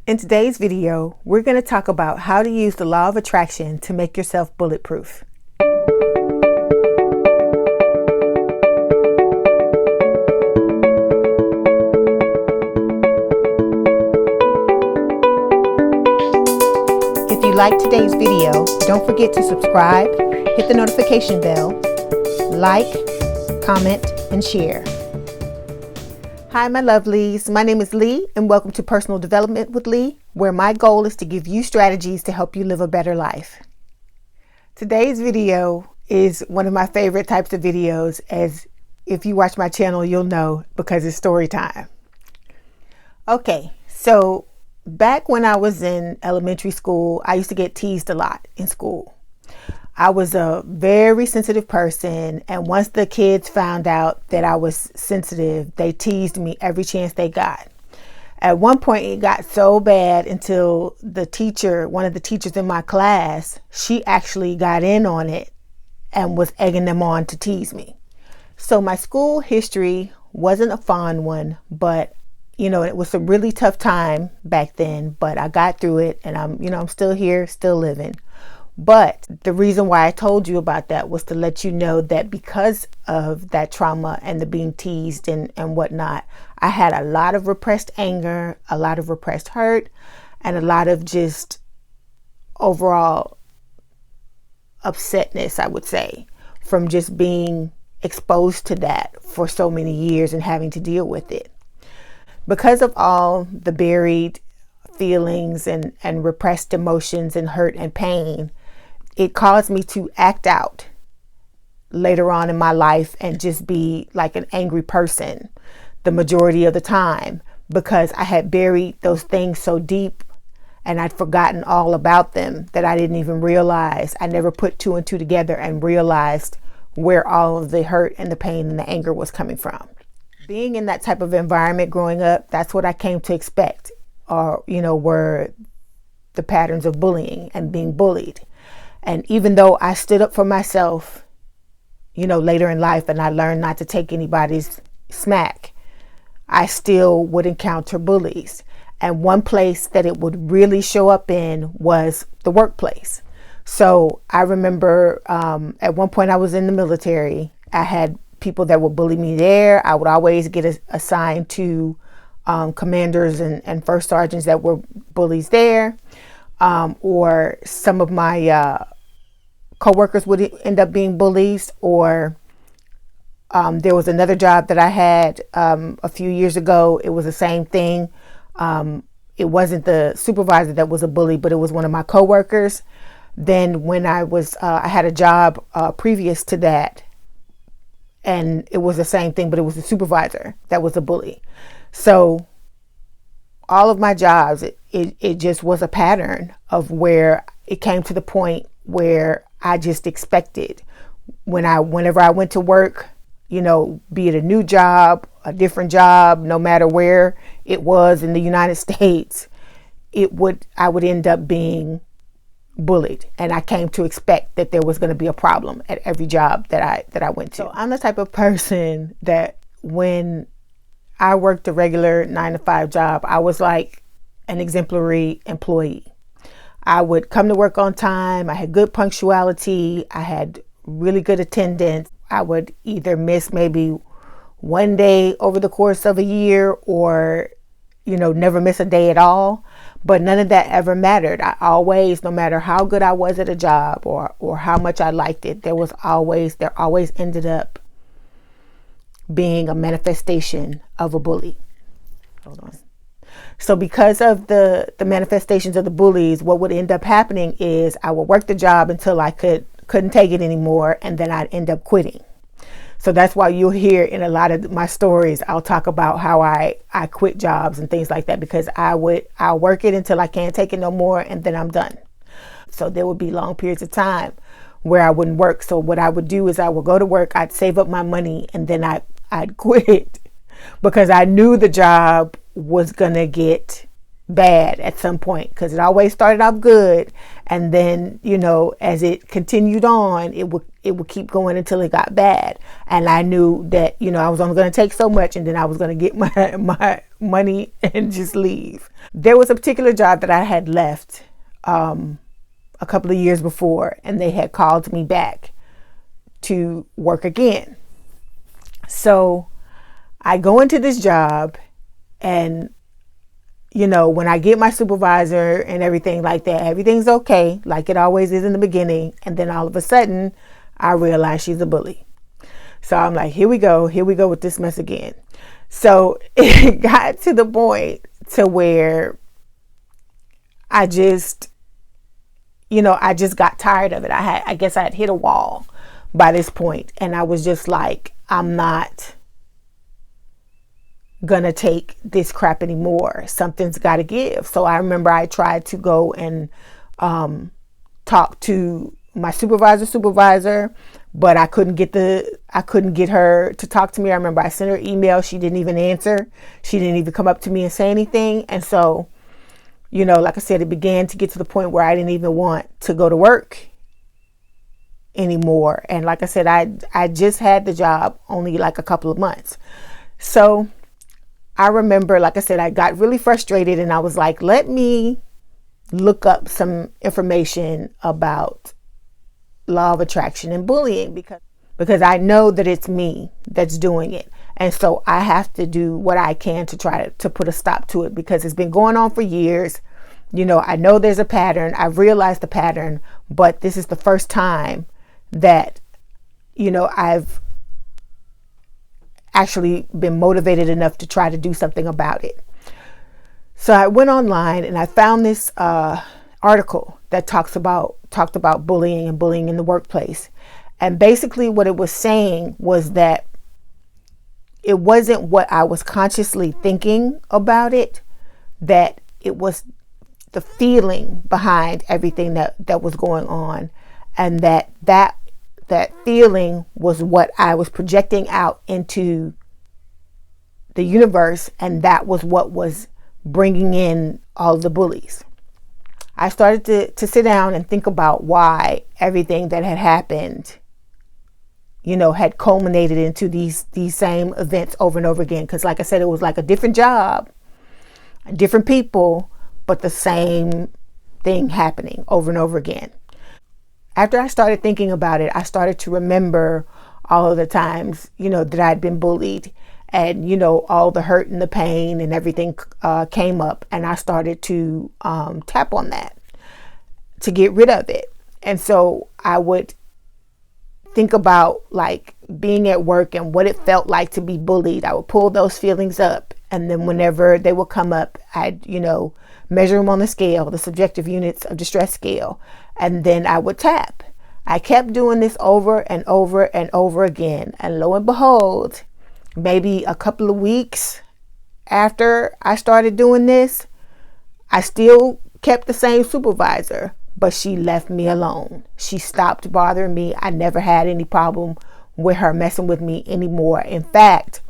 In today's video, we're going to talk about how to use the law of attraction to make yourself bulletproof. If you like today's video, don't forget to subscribe, hit the notification bell, like, comment, and share. Hi, my lovelies. My name is Leigh, and welcome to Personal Development with Leigh, where my goal is to give you strategies to help you live a better life. Today's video is one of my favorite types of videos, as if you watch my channel, you'll know, because it's story time. Okay, so back when I was in elementary school, I used to get teased a lot in school. I was a very sensitive person, and once the kids found out that I was sensitive, they teased me every chance they got. At one point, it got so bad until one of the teachers in my class, she actually got in on it and was egging them on to tease me. So my school history wasn't a fond one, but it was a really tough time back then, but I got through it, and I'm still here, still living. But the reason why I told you about that was to let you know that because of that trauma and the being teased and whatnot, I had a lot of repressed anger, a lot of repressed hurt, and a lot of just overall upsetness, I would say, from just being exposed to that for so many years and having to deal with it. Because of all the buried feelings and repressed emotions and hurt and pain, it caused me to act out later on in my life and just be like an angry person the majority of the time, because I had buried those things so deep and I'd forgotten all about them that I didn't even realize. I never put two and two together and realized where all of the hurt and the pain and the anger was coming from. Being in that type of environment growing up, that's what I came to expect, or were the patterns of bullying and being bullied. And even though I stood up for myself, later in life, and I learned not to take anybody's smack, I still would encounter bullies. And one place that it would really show up in was the workplace. So I remember at one point I was in the military. I had people that would bully me there. I would always get assigned to commanders and first sergeants that were bullies there. Or some of my co-workers would end up being bullies, or there was another job that I had a few years ago. It was the same thing. It wasn't the supervisor that was a bully, but it was one of my co-workers. Then when I had a job previous to that, and it was the same thing, but it was the supervisor that was a bully. So all of my jobs, it just was a pattern of where it came to the point where I just expected whenever I went to work, be it a new job, a different job, no matter where it was in the United States, I would end up being bullied. And I came to expect that there was going to be a problem at every job that I went to. So I'm the type of person that when I worked a regular 9-to-5 job, I was like an exemplary employee. I would come to work on time. I had good punctuality. I had really good attendance. I would either miss maybe one day over the course of a year, or, never miss a day at all. But none of that ever mattered. I always, no matter how good I was at a job or how much I liked it, there always ended up being a manifestation of a bully. Hold on. So because of the manifestations of the bullies, what would end up happening is I would work the job until I couldn't take it anymore, and then I'd end up quitting. So that's why you'll hear in a lot of my stories, I'll talk about how I quit jobs and things like that, because I'll work it until I can't take it no more, and then I'm done. So there would be long periods of time where I wouldn't work. So what I would do is I would go to work, I'd save up my money, and then I'd quit, because I knew the job was gonna get bad at some point, because it always started off good, and then, you know, as it continued on, it would keep going until it got bad. And I knew that, you know, I was only going to take so much, and then I was going to get my money and just leave. There was a particular job that I had left a couple of years before, and they had called me back to work again. So I go into this job, and you know, when I get my supervisor and everything like that, everything's okay, like it always is in the beginning. And then all of a sudden, I realize she's a bully. So I'm like, here we go with this mess again. So it got to the point to where I just got tired of it. I guess I had hit a wall by this point, and I was just like, I'm not gonna take this crap anymore. Something's got to give. So I remember I tried to go and talk to my supervisor, but I couldn't get her to talk to me. I remember I sent her email. She didn't even answer. She didn't even come up to me and say anything. And so, you know, like I said, it began to get to the point where I didn't even want to go to work anymore. And like I said, I just had the job only like a couple of months. So I remember, like I said, I got really frustrated, and I was like, let me look up some information about law of attraction and bullying, because I know that it's me that's doing it. And so I have to do what I can to try to put a stop to it, because it's been going on for years. You know, I know there's a pattern. I've realized the pattern, but this is the first time that, you know, I've actually been motivated enough to try to do something about it. So I went online and I found this article that talked about bullying and bullying in the workplace. And basically what it was saying was that it wasn't what I was consciously thinking about it, that it was the feeling behind everything that was going on, and that feeling was what I was projecting out into the universe, and that was what was bringing in all the bullies. I started to sit down and think about why everything that had happened, you know, had culminated into these same events over and over again. Because like I said, it was like a different job, different people, but the same thing happening over and over again. After I started thinking about it, I started to remember all of the times, you know, that I'd been bullied, and, you know, all the hurt and the pain and everything came up, and I started to tap on that to get rid of it. And so I would think about like being at work and what it felt like to be bullied. I would pull those feelings up, and then whenever they would come up, I'd, you know, measure them on the scale, the subjective units of distress scale, and then I would tap. I kept doing this over and over and over again. And lo and behold, maybe a couple of weeks after I started doing this, I still kept the same supervisor, but she left me alone. She stopped bothering me. I never had any problem with her messing with me anymore. In fact,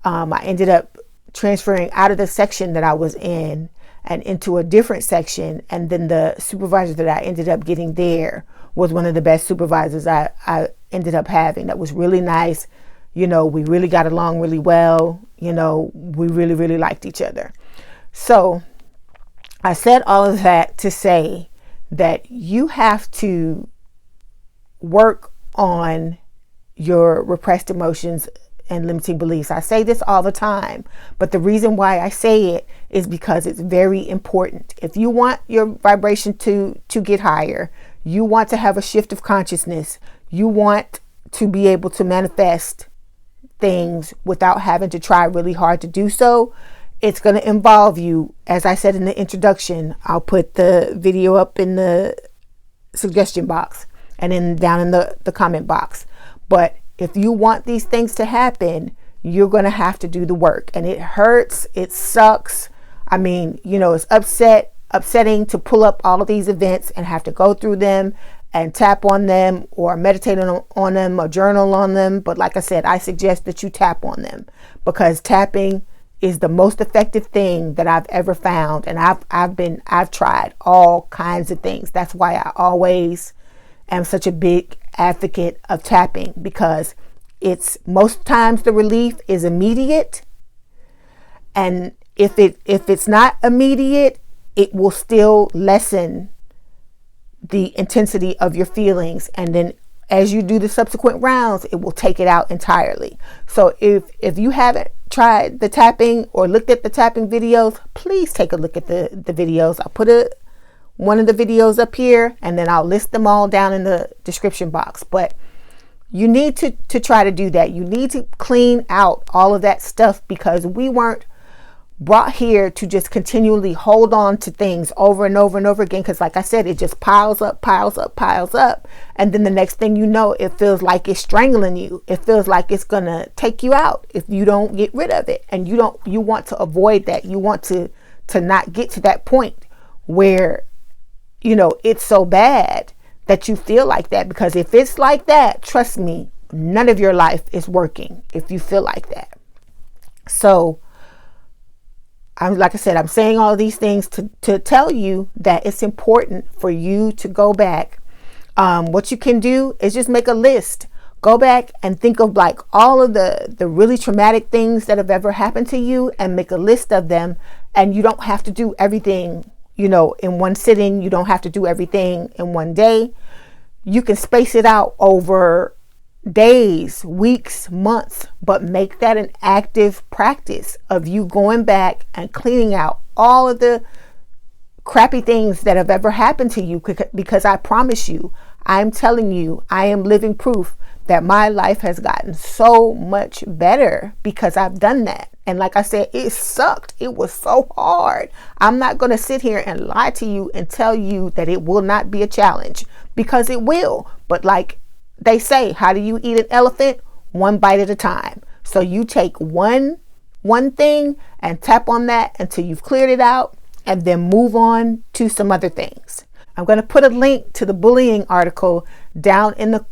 I ended up transferring out of the section that I was in and into a different section. And then the supervisor that I ended up getting there was one of the best supervisors I ended up having. That was really nice. You know, we really got along really well. You know, we really, really liked each other. So I said all of that to say that you have to work on your repressed emotions and limiting beliefs. I say this all the time, but the reason why I say it is because it's very important. If you want your vibration to get higher, you want to have a shift of consciousness, you want to be able to manifest things without having to try really hard to do so, it's going to involve you. As I said in the introduction, I'll put the video up in the suggestion box and down in the comment box. But if you want these things to happen, you're going to have to do the work. And it hurts. It sucks. I mean, you know, it's upsetting to pull up all of these events and have to go through them and tap on them or meditate on them or journal on them. But like I said, I suggest that you tap on them, because tapping is the most effective thing that I've ever found. And I've tried all kinds of things. That's why I always am such a big advocate of tapping, because it's most times the relief is immediate. And if it's not immediate, it will still lessen the intensity of your feelings. And then as you do the subsequent rounds, it will take it out entirely. So if you haven't tried the tapping or looked at the tapping videos, please take a look at the videos. I'll put one of the videos up here, and then I'll list them all down in the description box. But you need to try to do that. You need to clean out all of that stuff, because we weren't brought here to just continually hold on to things over and over and over again. Because like I said, it just piles up. And then the next thing you know, it feels like it's strangling you. It feels like it's going to take you out if you don't get rid of it. And you want to avoid that. You want to not get to that point where, it's so bad that you feel like that. Because if it's like that, trust me, none of your life is working if you feel like that. So like I said, I'm saying all these things to tell you that it's important for you to go back. What you can do is just make a list. Go back and think of like all of the really traumatic things that have ever happened to you, and make a list of them. And you don't have to do everything, in one sitting. You don't have to do everything in one day. You can space it out over days, weeks, months, but make that an active practice of you going back and cleaning out all of the crappy things that have ever happened to you. Because I promise you, I'm telling you, I am living proof that my life has gotten so much better because I've done that. And like I said, it sucked. It was so hard. I'm not going to sit here and lie to you and tell you that it will not be a challenge, because it will. But like they say, how do you eat an elephant? One bite at a time. So you take one thing and tap on that until you've cleared it out, and then move on to some other things. I'm going to put a link to the bullying article down in the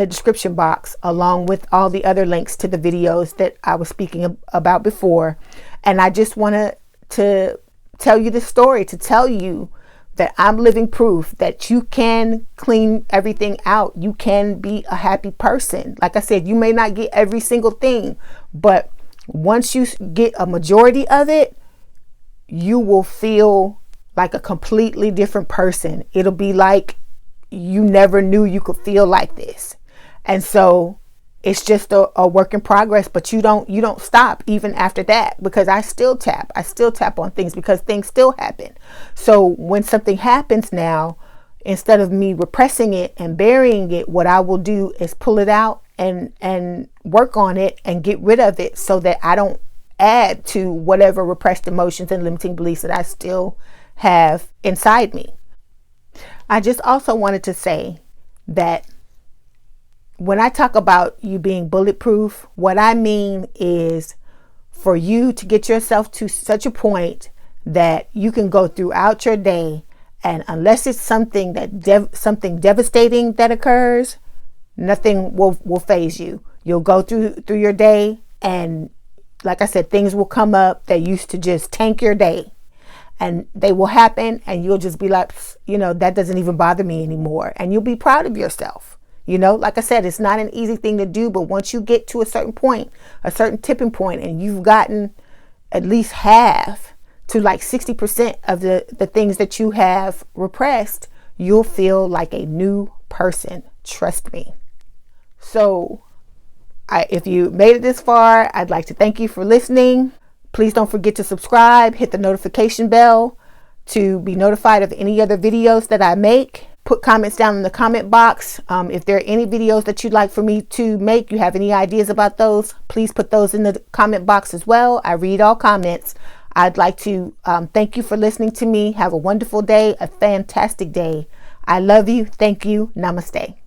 description box, along with all the other links to the videos that I was speaking about before. And I just wanted to tell you the story, to tell you that I'm living proof that you can clean everything out. You can be a happy person. Like I said, you may not get every single thing, but once you get a majority of it, you will feel like a completely different person. It'll be like you never knew you could feel like this. And so it's just a work in progress, but you don't stop even after that, because I still tap on things, because things still happen. So when something happens now, instead of me repressing it and burying it, what I will do is pull it out and work on it and get rid of it, so that I don't add to whatever repressed emotions and limiting beliefs that I still have inside me. I just also wanted to say that when I talk about you being bulletproof, what I mean is for you to get yourself to such a point that you can go throughout your day, and unless it's something something devastating that occurs, nothing will faze you. You'll go through your day, and like I said, things will come up that used to just tank your day, and they will happen, and you'll just be like, that doesn't even bother me anymore. And you'll be proud of yourself. Like I said, it's not an easy thing to do, but once you get to a certain point, a certain tipping point, and you've gotten at least half to like 60% of the things that you have repressed, you'll feel like a new person. Trust me. So if you made it this far, I'd like to thank you for listening. Please don't forget to subscribe, hit the notification bell to be notified of any other videos that I make. Put comments down in the comment box. If there are any videos that you'd like for me to make, you have any ideas about those, please put those in the comment box as well. I read all comments. I'd like to thank you for listening to me. Have a wonderful day, a fantastic day. I love you. Thank you. Namaste.